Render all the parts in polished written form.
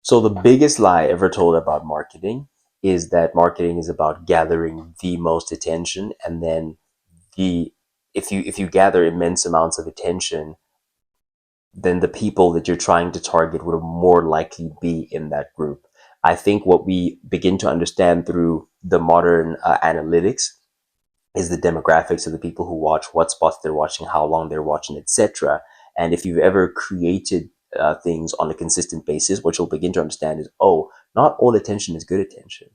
So the biggest lie ever told about marketing is that marketing is about gathering the most attention, and then the if you gather immense amounts of attention, then the people that you're trying to target would more likely be in that group. I think what we begin to understand through the modern analytics is the demographics of the people who watch, what spots they're watching, how long they're watching, etc. And if you've ever created things on a consistent basis, what you'll begin to understand is, oh, not all attention is good attention.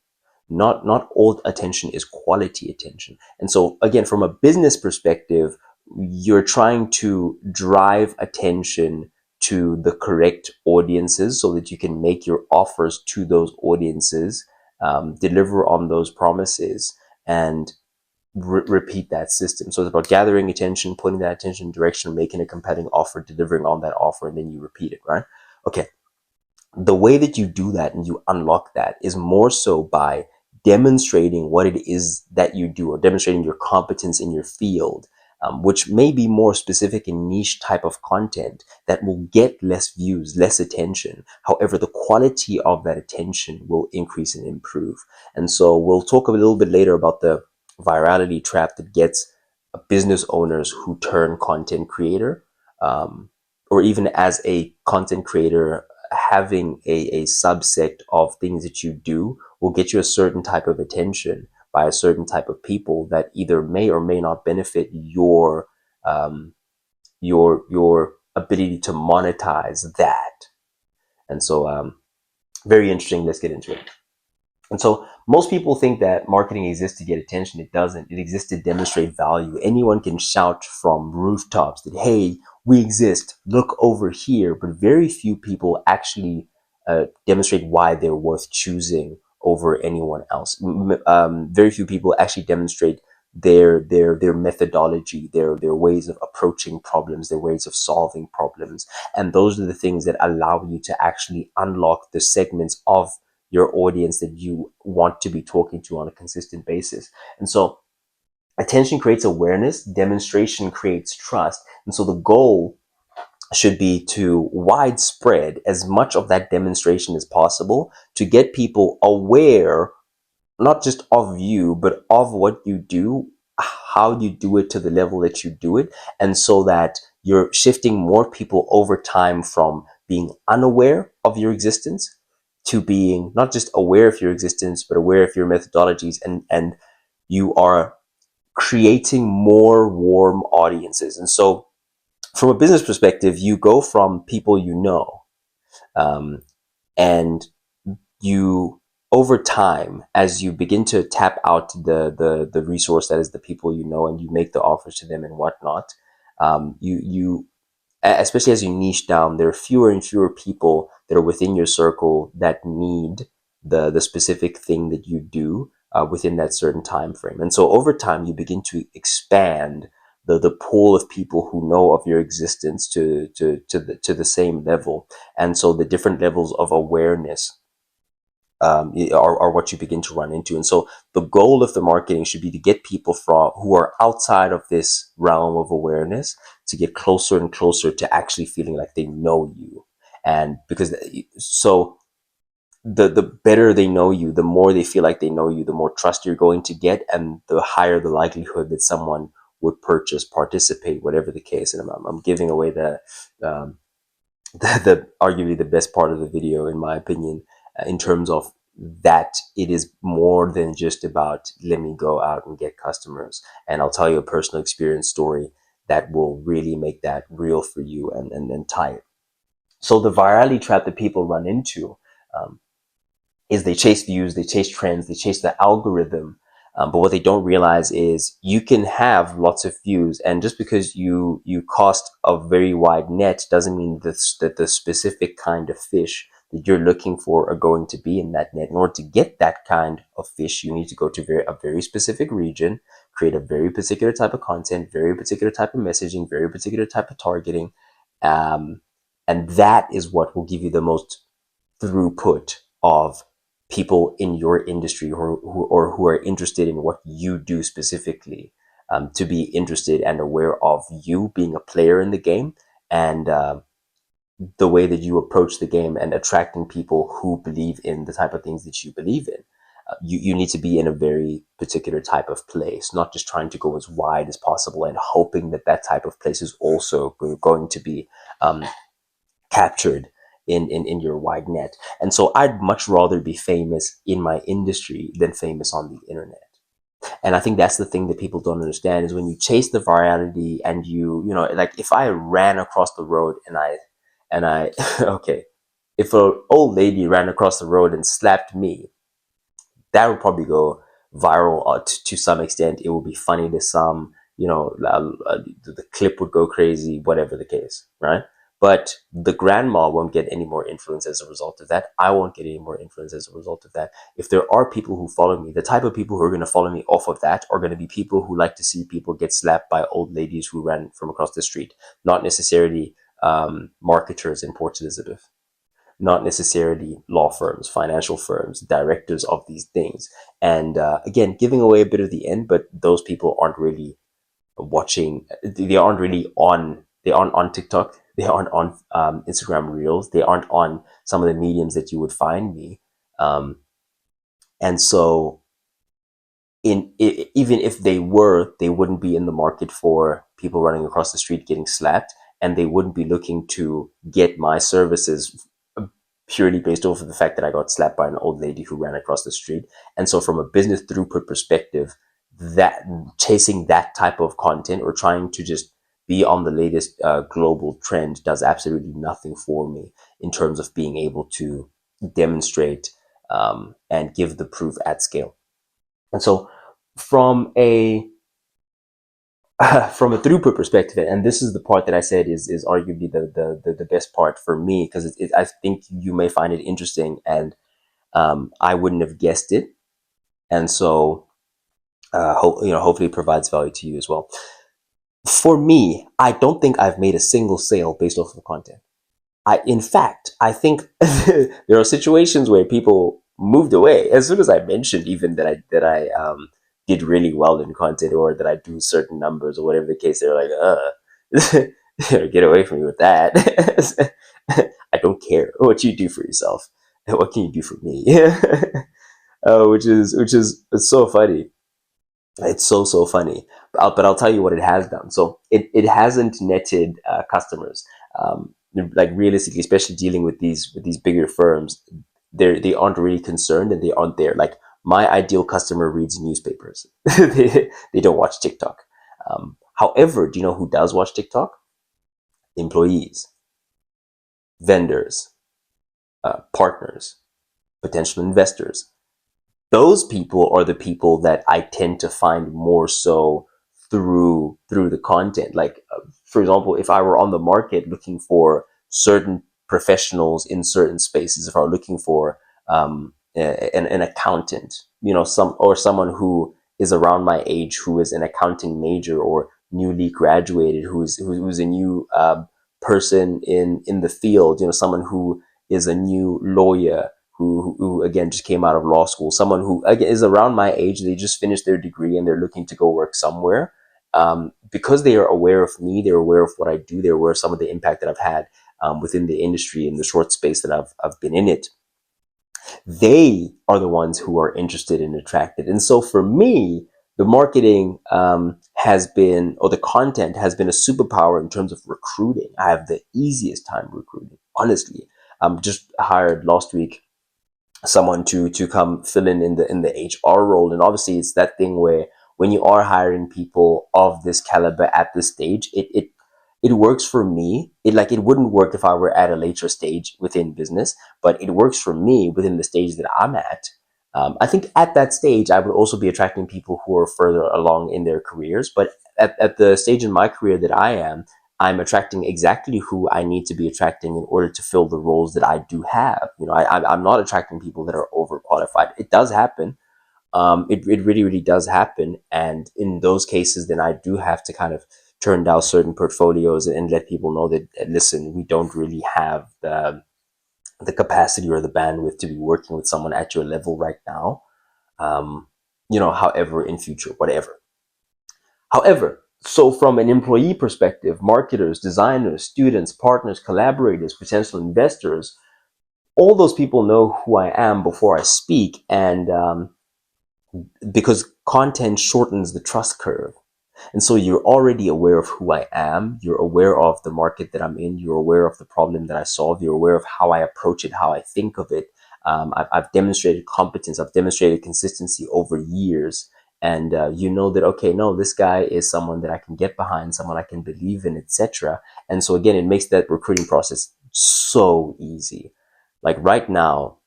Not all attention is quality attention. And so again, from a business perspective, you're trying to drive attention to the correct audiences so that you can make your offers to those audiences, deliver on those promises, and repeat that system. So it's about gathering attention, putting that attention in direction, making a compelling offer, delivering on that offer, and then you repeat it, right? Okay. The way that you do that and you unlock that is more so by demonstrating what it is that you do, or demonstrating your competence in your field, which may be more specific and niche type of content that will get less views, less attention. However, the quality of that attention will increase and improve. And so we'll talk a little bit later about the virality trap that gets business owners who turn content creator, or even as a content creator, having a subset of things that you do will get you a certain type of attention by a certain type of people that either may or may not benefit um, your ability to monetize that. And so, very interesting. Let's get into it. And so most people think that marketing exists to get attention. It doesn't. It exists to demonstrate value. Anyone can shout from rooftops that, hey, we exist, look over here. But very few people actually demonstrate why they're worth choosing over anyone else. Very few people actually demonstrate their methodology, their ways of approaching problems, their ways of solving problems. And those are the things that allow you to actually unlock the segments of your audience that you want to be talking to on a consistent basis. And so attention creates awareness, demonstration creates trust. And so the goal should be to widespread as much of that demonstration as possible to get people aware, not just of you, but of what you do, how you do it to the level that you do it. And so that you're shifting more people over time from being unaware of your existence to being not just aware of your existence, but aware of your methodologies. And you are creating more warm audiences. And so from a business perspective, you go from people you know, um, and you over time, as you begin to tap out the resource that is the people you know, and you make the offers to them and whatnot, you especially as you niche down, there are fewer and fewer people that are within your circle that need the specific thing that you do within that certain time frame. And so over time, you begin to expand the pool of people who know of your existence to the same level. And so the different levels of awareness are what you begin to run into. And so the goal of the marketing should be to get people from who are outside of this realm of awareness to get closer and closer to actually feeling like they know you. And because so the better they know you, the more they feel like they know you, the more trust you're going to get, and the higher the likelihood that someone would purchase, participate, whatever the case. And I'm giving away um, the arguably the best part of the video, in my opinion, in terms of that it is more than just about let me go out and get customers. And I'll tell you a personal experience story that will really make that real for you and tie it. So the virality trap that people run into um, is they chase views, they chase trends, they chase the algorithm. But what they don't realize is you can have lots of views, and just because you cast a very wide net doesn't mean that the specific kind of fish that you're looking for are going to be in that net. In order to get that kind of fish, you need to go to a very specific region, create a very particular type of content, very particular type of messaging, very particular type of targeting, um, and that is what will give you the most throughput of people in your industry who are interested in what you do specifically, to be interested and aware of you being a player in the game, and the way that you approach the game and attracting people who believe in the type of things that you believe in. You need to be in a very particular type of place, not just trying to go as wide as possible and hoping that that type of place is also going to be um, captured in your wide net. And so I'd much rather be famous in my industry than famous on the internet. And I think that's the thing that people don't understand is when you chase the virality and you know, like if I ran across the road and I okay, if an old lady ran across the road and slapped me, that would probably go viral to some extent. It would be funny to some, you know, the clip would go crazy, whatever the case, right? But the grandma won't get any more influence as a result of that. I won't get any more influence as a result of that. If there are people who follow me, the type of people who are going to follow me off of that are going to be people who like to see people get slapped by old ladies who ran from across the street, not necessarily marketers in Port Elizabeth, not necessarily law firms, financial firms, directors of these things. And again, giving away a bit of the end, but those people aren't really watching. They aren't really on. They aren't on TikTok. They aren't on Instagram Reels. They aren't on some of the mediums that you would find me. Um, and so, even if they were, they wouldn't be in the market for people running across the street getting slapped, and they wouldn't be looking to get my services purely based off of the fact that I got slapped by an old lady who ran across the street. And so from a business throughput perspective, that chasing that type of content or trying to just be on the latest global trend does absolutely nothing for me in terms of being able to demonstrate and give the proof at scale. And so from a from a throughput perspective, and this is the part that I said is arguably the best part for me because I think you may find it interesting, and I wouldn't have guessed it, and so hopefully it provides value to you as well. For me, I don't think I've made a single sale based off of the content. In fact, I think there are situations where people moved away as soon as I mentioned even that I did really well in content or that I do certain numbers or whatever the case. They're like, get away from me with that. I don't care what you do for yourself. What can you do for me? Which is it's so funny. It's so funny. But I'll tell you what it has done. So it hasn't netted customers. Like realistically, especially dealing with these bigger firms, they aren't really concerned and they aren't there. Like my ideal customer reads newspapers. They don't watch TikTok. However, do you know who does watch TikTok? Employees, vendors, partners, potential investors. Those people are the people that I tend to find more so through the content. Like for example, if I were on the market looking for certain professionals in certain spaces, if I were looking for an accountant, you know, someone who is around my age who is an accounting major or newly graduated, who's a new person in the field, you know, someone who is a new lawyer who again just came out of law school, someone who again is around my age, they just finished their degree and they're looking to go work somewhere. Because they are aware of me, they're aware of what I do, they're aware of some of the impact that I've had within the industry in the short space that I've been in it. They are the ones who are interested and attracted. And so for me, the marketing has been, or the content has been a superpower in terms of recruiting. I have the easiest time recruiting, honestly. Just hired last week someone to come fill in the HR role. And obviously it's that thing where when you are hiring people of this caliber at this stage, it works for me. It wouldn't work if I were at a later stage within business, but it works for me within the stage that I'm at. I think at that stage, I would also be attracting people who are further along in their careers. But at the stage in my career that I am, I'm attracting exactly who I need to be attracting in order to fill the roles that I do have. You know, I'm not attracting people that are overqualified. It does happen. It really, really does happen. And in those cases, then I do have to kind of turn down certain portfolios and let people know that, listen, we don't really have the capacity or the bandwidth to be working with someone at your level right now. However, in future, whatever. However, So from an employee perspective, marketers, designers, students, partners, collaborators, potential investors, all those people know who I am before I speak. And because content shortens the trust curve. And so you're already aware of who I am. You're aware of the market that I'm in. You're aware of the problem that I solve. You're aware of how I approach it, how I think of it. I've demonstrated competence. I've demonstrated consistency over years. And you know that, okay, no, this guy is someone that I can get behind, someone I can believe in, etc. And so again, it makes that recruiting process so easy. Like right now,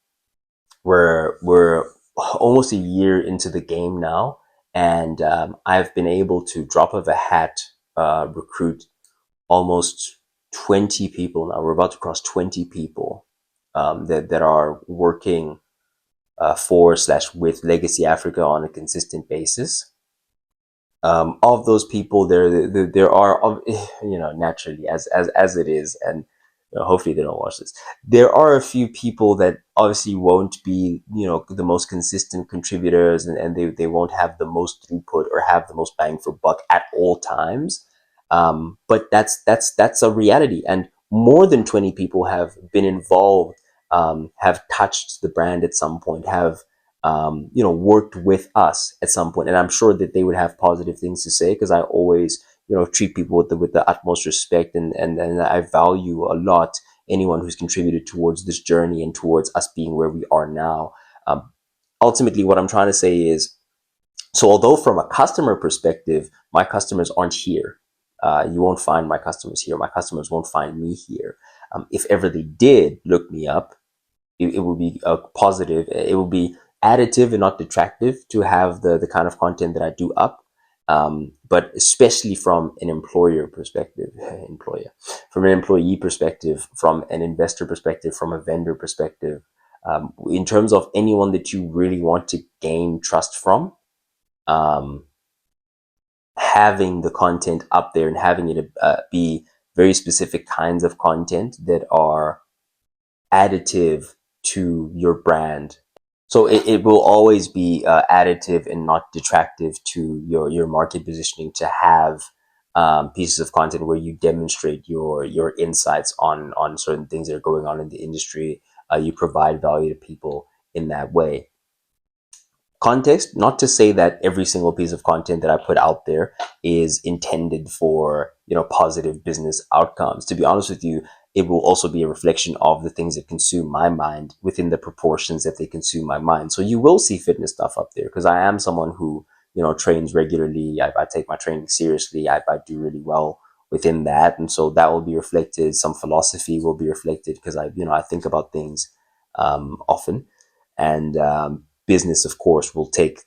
we're almost a year into the game now, and I've been able to drop of a hat recruit almost 20 people now. We're about to cross 20 people that are working for/with Legacy Africa on a consistent basis. Of those people, there are, naturally, as it is, and hopefully they don't watch this. There are a few people that obviously won't be, the most consistent contributors, and they won't have the most throughput or have the most bang for buck at all times. But that's a reality, and more than 20 people have been involved, have touched the brand at some point, have worked with us at some point. And I'm sure that they would have positive things to say, because I always, treat people with the utmost respect, and I value a lot anyone who's contributed towards this journey and towards us being where we are now. Ultimately, what I'm trying to say is, so although from a customer perspective, my customers aren't here. You won't find my customers here. My customers won't find me here. If ever they did look me up, it will be a positive. It will be additive and not detractive to have the kind of content that I do up. But especially from an employer perspective, from an employee perspective, from an investor perspective, from a vendor perspective, in terms of anyone that you really want to gain trust from, um, having the content up there and having it be very specific kinds of content that are additive to your brand. So it will always be additive and not detractive to your market positioning to have pieces of content where you demonstrate your insights on certain things that are going on in the industry. You provide value to people in that way. Context, not to say that every single piece of content that I put out there is intended for, positive business outcomes. To be honest with you, it will also be a reflection of the things that consume my mind within the proportions that they consume my mind. So you will see fitness stuff up there, because I am someone who, trains regularly. I take my training seriously. I do really well within that. And so that will be reflected. Some philosophy will be reflected, because I think about things often. And business, of course, will take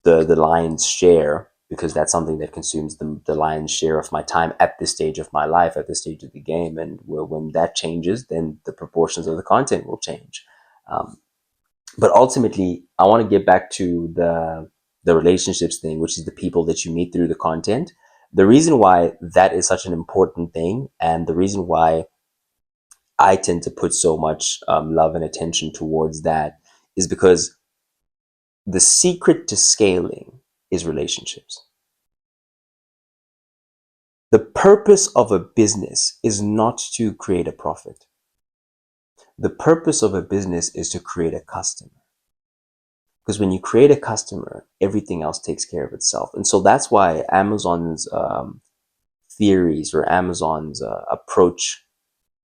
the lion's share, because that's something that consumes the lion's share of my time at this stage of my life, at this stage of the game. And when that changes, then the proportions of the content will change. But ultimately, I want to get back to the relationships thing, which is the people that you meet through the content. The reason why that is such an important thing, and the reason why I tend to put so much love and attention towards that, is because the secret to scaling is relationships. The purpose of a business is not to create a profit. The purpose of a business is to create a customer. Because when you create a customer, everything else takes care of itself. And so that's why Amazon's theories, or Amazon's approach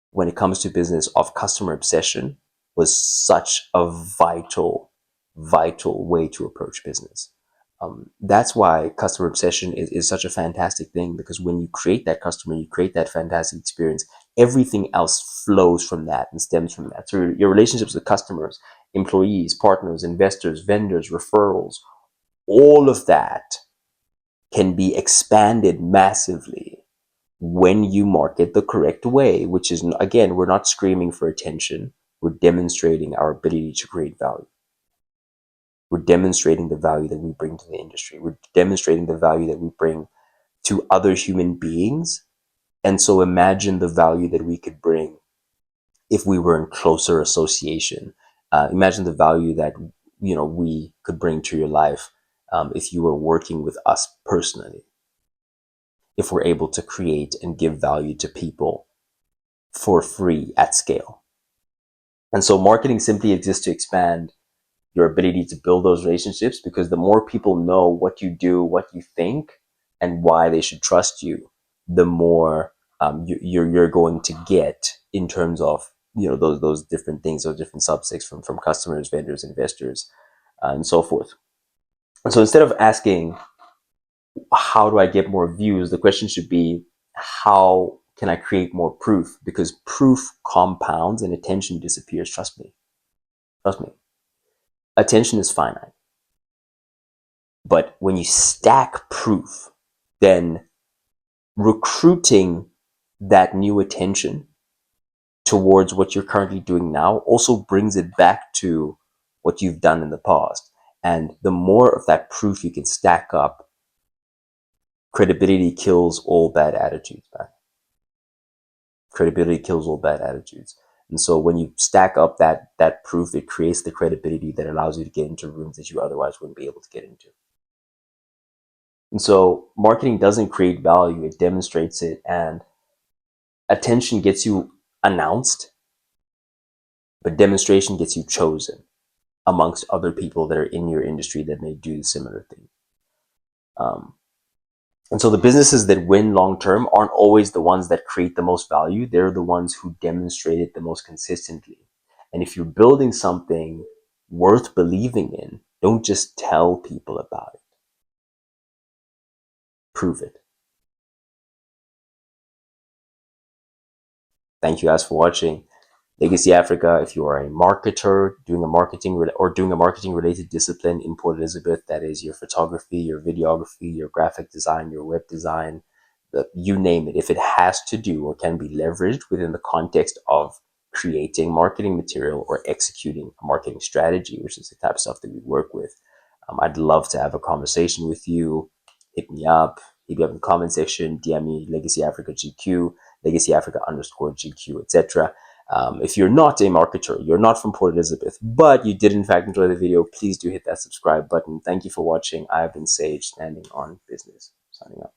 when it comes to business of customer obsession, was such a vital way to approach business. That's why customer obsession is such a fantastic thing, because when you create that customer, you create that fantastic experience, everything else flows from that and stems from that. So your relationships with customers, employees, partners, investors, vendors, referrals, all of that can be expanded massively when you market the correct way, which is, again, we're not screaming for attention. We're demonstrating our ability to create value. We're demonstrating the value that we bring to the industry. We're demonstrating the value that we bring to other human beings. And so imagine the value that we could bring if we were in closer association. Imagine the value that we could bring to your life if you were working with us personally. if we're able to create and give value to people for free at scale. And so marketing simply exists to expand your ability to build those relationships, because the more people know what you do, what you think, and why they should trust you, the more you're going to get in terms of those different things, those different subsets from customers, vendors, investors, and so forth. And so instead of asking how do I get more views, the question should be how can I create more proof? Because proof compounds and attention disappears. Trust me. Trust me. Attention is finite. But when you stack proof, then recruiting that new attention towards what you're currently doing now also brings it back to what you've done in the past. And the more of that proof you can stack up, credibility kills all bad attitudes, man. Credibility kills all bad attitudes. And so when you stack up that proof, it creates the credibility that allows you to get into rooms that you otherwise wouldn't be able to get into. And so marketing doesn't create value, it demonstrates it. And attention gets you announced, but demonstration gets you chosen amongst other people that are in your industry that may do the similar thing. And so the businesses that win long term aren't always the ones that create the most value. They're the ones who demonstrate it the most consistently. And if you're building something worth believing in, don't just tell people about it. Prove it. Thank you guys for watching Legacy Africa. If you are a marketer doing a marketing related discipline in Port Elizabeth, that is your photography, your videography, your graphic design, your web design, you name it. If it has to do or can be leveraged within the context of creating marketing material or executing a marketing strategy, which is the type of stuff that we work with, I'd love to have a conversation with you. Hit me up. Hit me up in the comment section. DM me Legacy Africa GQ, Legacy Africa _GQ, etc. If you're not a marketer, you're not from Port Elizabeth, but you did in fact enjoy the video, please do hit that subscribe button. Thank you for watching. I have been Sage, standing on business. Signing up.